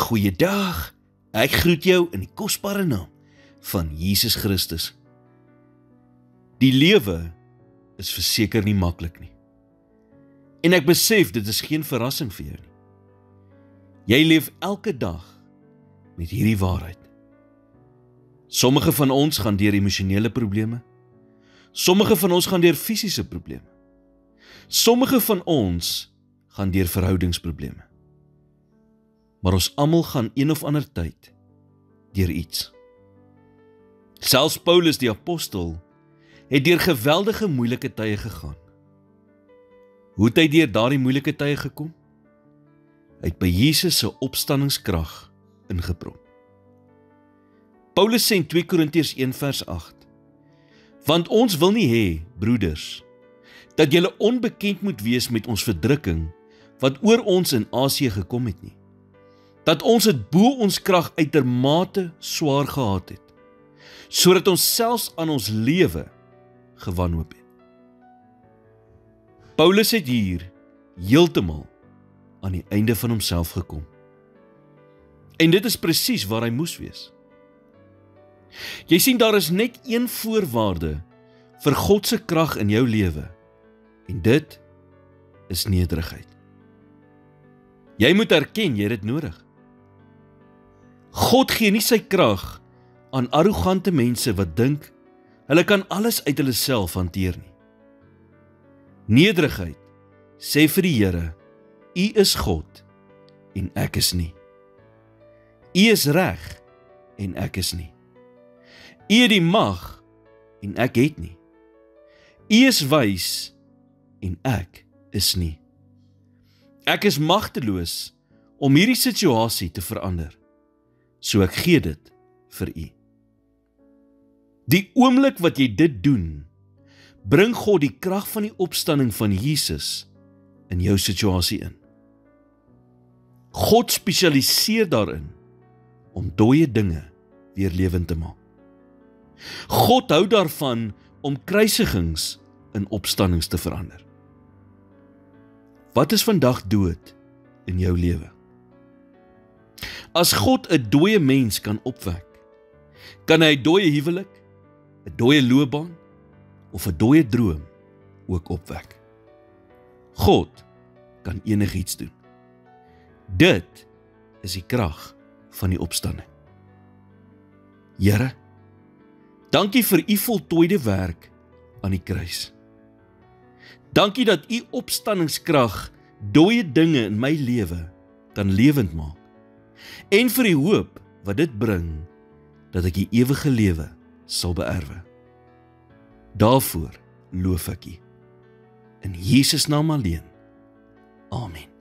Goeiedag, ek groet jou in die kosbare naam van Jesus Christus. Die lewe is verseker nie maklik nie. En ek besef dit is geen verrassing vir jou nie. Jy leef elke dag met hierdie waarheid. Sommige van ons gaan deur emosionele probleme. Sommige van ons gaan deur fisiese probleme. Sommige van ons gaan deur verhoudingsprobleme. Maar ons almal gaan een of ander tyd deur iets. Selfs Paulus die apostel het deur geweldige moeilike tye gegaan. Hoe het hy deur daardie moeilike tye gekom? Hy het by Jesus se opstanningskrag ingeprom. Paulus sê in 2 Korintiërs 1 vers 8: Want ons wil nie hê, broeders, dat julle onbekend moet wees met ons verdrukking wat oor ons in Asië gekom het nie. Dat ons het bo ons krag uitermate swaar gehad het, sodat ons selfs aan ons lewe gewanhoop het. Paulus het hier heeltemal aan die einde van homself gekom. En dit is presies waar hy moes wees. Jy sien, daar is net een voorwaarde vir God se krag in jou lewe, en dit is nederigheid. Jy moet erken jy het dit nodig. God gee nie sy krag aan arrogante mense wat dink hulle kan alles uit hulle self hanteer nie. Nederigheid sê vir die Here: U is God en ek is nie. U is reg en ek is nie. U het die mag en ek het nie. U is wys en ek is nie. Ek is magteloos om hierdie situasie te verander, so ek gee dit vir u. Die oomblik wat jy dit doen, bring God die krag van die opstanding van Jesus in jou situasie in. God spesialiseer daarin om dooie dinge weer lewend te maak. God hou daarvan om kruisigings in opstandings te verander. Wat is vandag dood in jou lewe? As God 'n dooie mens kan opwek, kan hy 'n dooie huwelik, 'n dooie loopbaan of 'n dooie droom ook opwek. God kan enigiets doen. Dit is die krag van die opstanding. Here, dankie vir u voltooide werk aan die kruis. Dankie dat u opstanningskrag dooie dinge in my lewe kan lewend maak, en vir die hoop wat dit bring, dat ek die ewige lewe sal beerwe. Daarvoor loof ek u. In Jesus naam alleen. Amen.